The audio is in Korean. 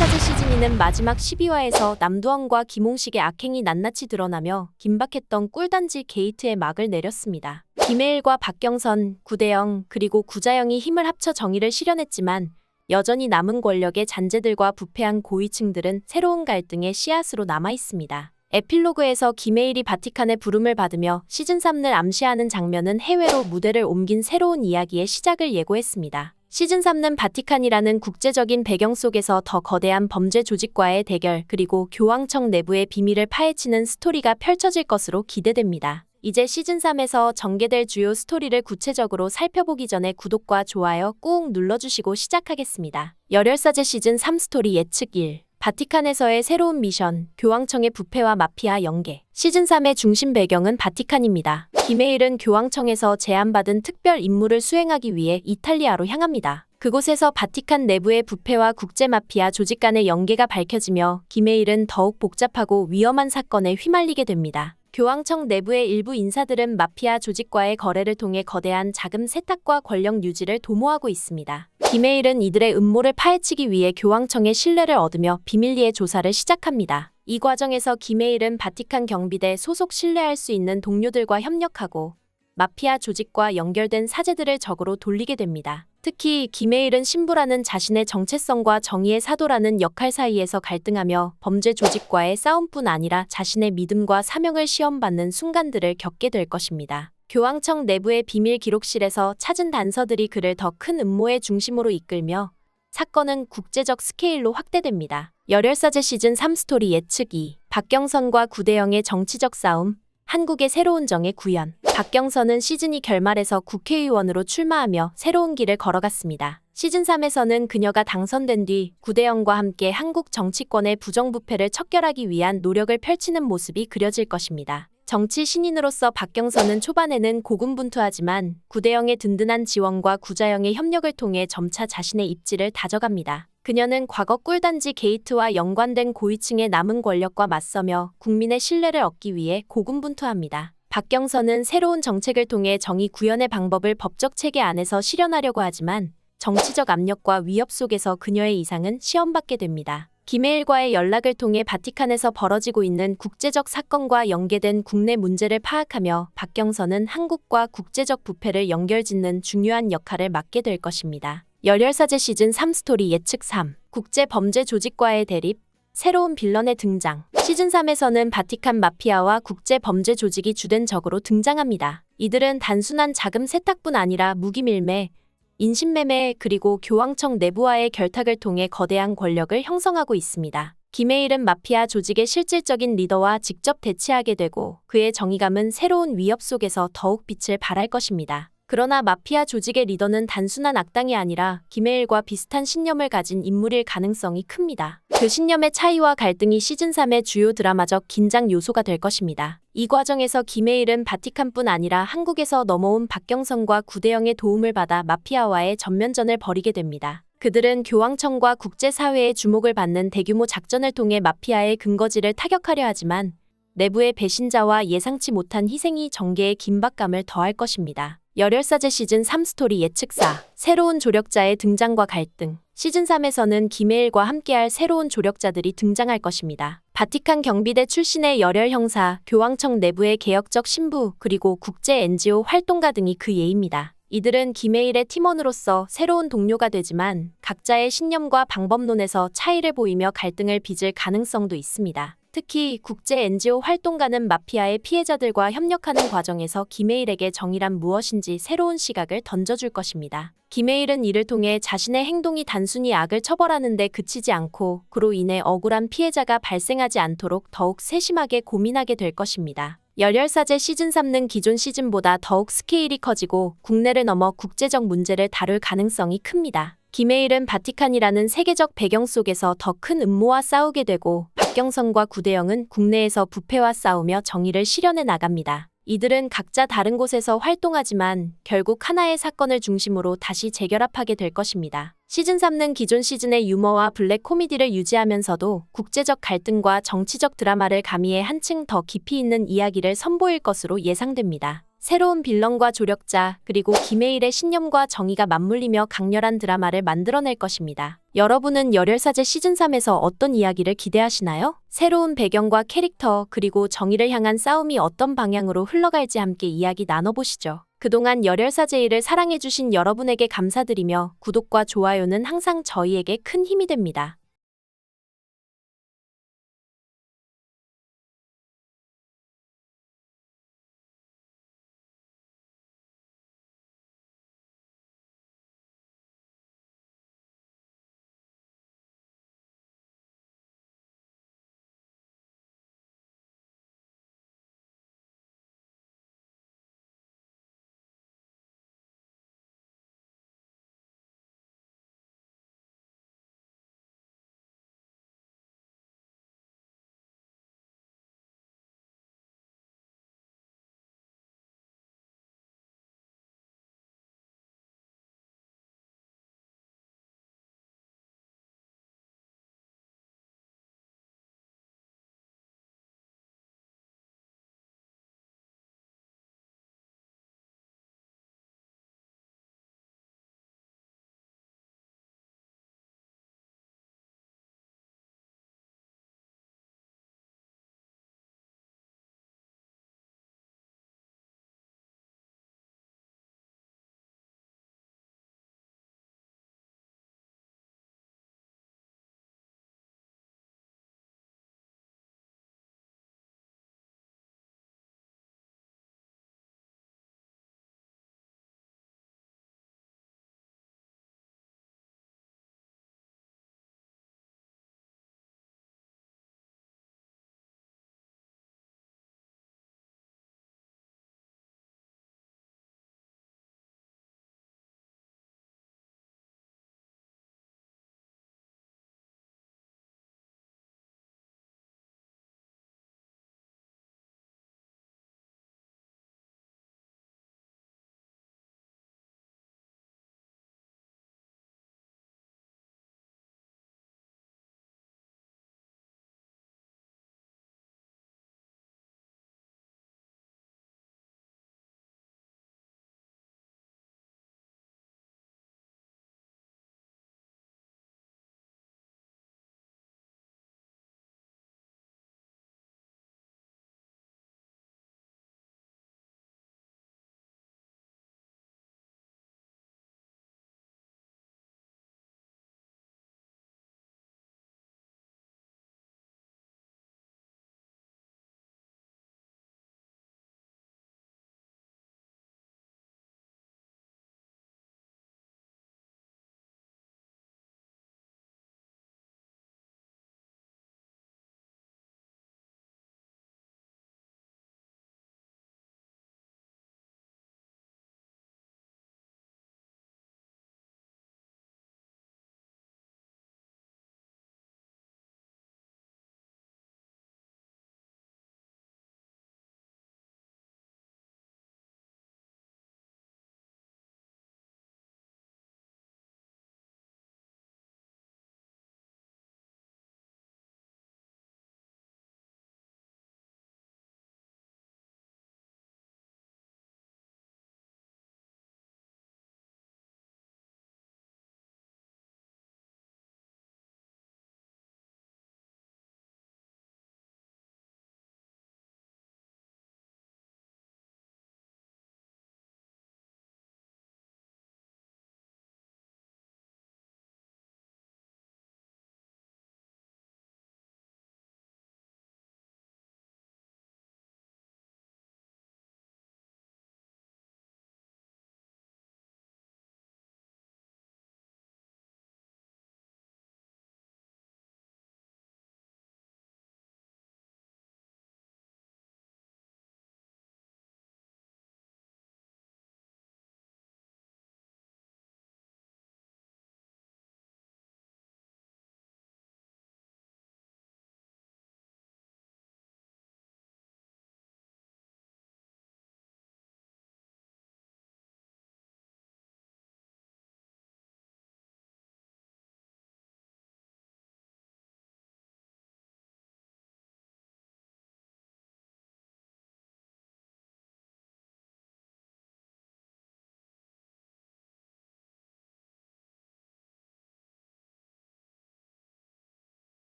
열혈사제 시즌2는 마지막 12화에서 남두원과 김홍식의 악행이 낱낱이 드러나며 긴박했던 꿀단지 게이트에 막을 내렸습니다. 김혜일과 박경선, 구대영, 그리고 구자영이 힘을 합쳐 정의를 실현했지만 여전히 남은 권력의 잔재들과 부패한 고위층들은 새로운 갈등의 씨앗으로 남아있습니다. 에필로그에서 김혜일이 바티칸의 부름을 받으며 시즌3을 암시하는 장면은 해외로 무대를 옮긴 새로운 이야기의 시작을 예고했습니다. 시즌3는 바티칸이라는 국제적인 배경 속에서 더 거대한 범죄 조직과의 대결 그리고 교황청 내부의 비밀을 파헤치는 스토리가 펼쳐질 것으로 기대됩니다. 이제 시즌3에서 전개될 주요 스토리를 구체적으로 살펴보기 전에 구독과 좋아요 꾹 눌러주시고 시작하겠습니다. 열혈사제 시즌3 스토리 예측 1. 바티칸에서의 새로운 미션, 교황청의 부패와 마피아 연계. 시즌3의 중심 배경은 바티칸입니다. 김혜일은 교황청에서 제안받은 특별 임무를 수행하기 위해 이탈리아로 향합니다. 그곳에서 바티칸 내부의 부패와 국제마피아 조직 간의 연계가 밝혀지며 김혜일은 더욱 복잡하고 위험한 사건에 휘말리게 됩니다. 교황청 내부의 일부 인사들은 마피아 조직과의 거래를 통해 거대한 자금 세탁과 권력 유지를 도모하고 있습니다. 김혜일은 이들의 음모를 파헤치기 위해 교황청의 신뢰를 얻으며 비밀리에 조사를 시작합니다. 이 과정에서 김혜일은 바티칸 경비대 소속 신뢰할 수 있는 동료들과 협력하고 마피아 조직과 연결된 사제들을 적으로 돌리게 됩니다. 특히 김혜일은 신부라는 자신의 정체성과 정의의 사도라는 역할 사이에서 갈등하며 범죄 조직과의 싸움뿐 아니라 자신의 믿음과 사명을 시험받는 순간들을 겪게 될 것입니다. 교황청 내부의 비밀 기록실에서 찾은 단서들이 그를 더 큰 음모의 중심으로 이끌며 사건은 국제적 스케일로 확대됩니다. 열혈사제 시즌3 스토리 예측 2. 박경선과 구대영의 정치적 싸움, 한국의 새로운 정의 구현. 박경선은 시즌2 결말에서 국회의원으로 출마하며 새로운 길을 걸어갔습니다. 시즌3에서는 그녀가 당선된 뒤 구대영과 함께 한국 정치권의 부정부패를 척결하기 위한 노력을 펼치는 모습이 그려질 것입니다. 정치 신인으로서 박경선은 초반에는 고군분투하지만 구대영의 든든한 지원과 구자영의 협력을 통해 점차 자신의 입지를 다져갑니다. 그녀는 과거 꿀단지 게이트와 연관된 고위층의 남은 권력과 맞서며 국민의 신뢰를 얻기 위해 고군분투합니다. 박경선은 새로운 정책을 통해 정의 구현의 방법을 법적 체계 안에서 실현하려고 하지만 정치적 압력과 위협 속에서 그녀의 이상은 시험받게 됩니다. 김혜일과의 연락을 통해 바티칸에서 벌어지고 있는 국제적 사건과 연계된 국내 문제를 파악하며 박경선은 한국과 국제적 부패를 연결짓는 중요한 역할을 맡게 될 것입니다. 열혈사제 시즌3 스토리 예측 3. 국제범죄 조직과의 대립, 새로운 빌런의 등장. 시즌3에서는 바티칸 마피아와 국제범죄 조직이 주된 적으로 등장합니다. 이들은 단순한 자금 세탁뿐 아니라 무기 밀매, 인신매매 그리고 교황청 내부와의 결탁을 통해 거대한 권력을 형성하고 있습니다. 김혜일은 마피아 조직의 실질적인 리더와 직접 대치하게 되고 그의 정의감은 새로운 위협 속에서 더욱 빛을 발할 것입니다. 그러나 마피아 조직의 리더는 단순한 악당이 아니라 김혜일과 비슷한 신념을 가진 인물일 가능성이 큽니다. 그 신념의 차이와 갈등이 시즌3의 주요 드라마적 긴장 요소가 될 것입니다. 이 과정에서 김혜일은 바티칸뿐 아니라 한국에서 넘어온 박경선과 구대영의 도움을 받아 마피아와의 전면전을 벌이게 됩니다. 그들은 교황청과 국제사회의 주목을 받는 대규모 작전을 통해 마피아의 근거지를 타격하려 하지만 내부의 배신자와 예상치 못한 희생이 전개의 긴박감을 더할 것입니다. 열혈사제 시즌3 스토리 예측 4. 새로운 조력자의 등장과 갈등. 시즌3에서는 김혜일과 함께할 새로운 조력자들이 등장할 것입니다. 바티칸 경비대 출신의 열혈 형사, 교황청 내부의 개혁적 신부, 그리고 국제 NGO 활동가 등이 그 예입니다. 이들은 김혜일의 팀원으로서 새로운 동료가 되지만 각자의 신념과 방법론에서 차이를 보이며 갈등을 빚을 가능성도 있습니다. 특히 국제 NGO 활동가는 마피아의 피해자들과 협력하는 과정에서 김혜일에게 정의란 무엇인지 새로운 시각을 던져줄 것입니다. 김혜일은 이를 통해 자신의 행동이 단순히 악을 처벌하는 데 그치지 않고 그로 인해 억울한 피해자가 발생하지 않도록 더욱 세심하게 고민하게 될 것입니다. 열혈사제 시즌3는 기존 시즌보다 더욱 스케일이 커지고 국내를 넘어 국제적 문제를 다룰 가능성이 큽니다. 김혜일은 바티칸이라는 세계적 배경 속에서 더 큰 음모와 싸우게 되고 박경선과 구대영은 국내에서 부패와 싸우며 정의를 실현해 나갑니다. 이들은 각자 다른 곳에서 활동하지만 결국 하나의 사건을 중심으로 다시 재결합하게 될 것입니다. 시즌3는 기존 시즌의 유머와 블랙 코미디를 유지하면서도 국제적 갈등과 정치적 드라마를 가미해 한층 더 깊이 있는 이야기를 선보일 것으로 예상됩니다. 새로운 빌런과 조력자, 그리고 김혜일의 신념과 정의가 맞물리며 강렬한 드라마를 만들어낼 것입니다. 여러분은 열혈사제 시즌3에서 어떤 이야기를 기대하시나요? 새로운 배경과 캐릭터, 그리고 정의를 향한 싸움이 어떤 방향으로 흘러갈지 함께 이야기 나눠보시죠. 그동안 열혈사제이를 사랑해주신 여러분에게 감사드리며 구독과 좋아요는 항상 저희에게 큰 힘이 됩니다.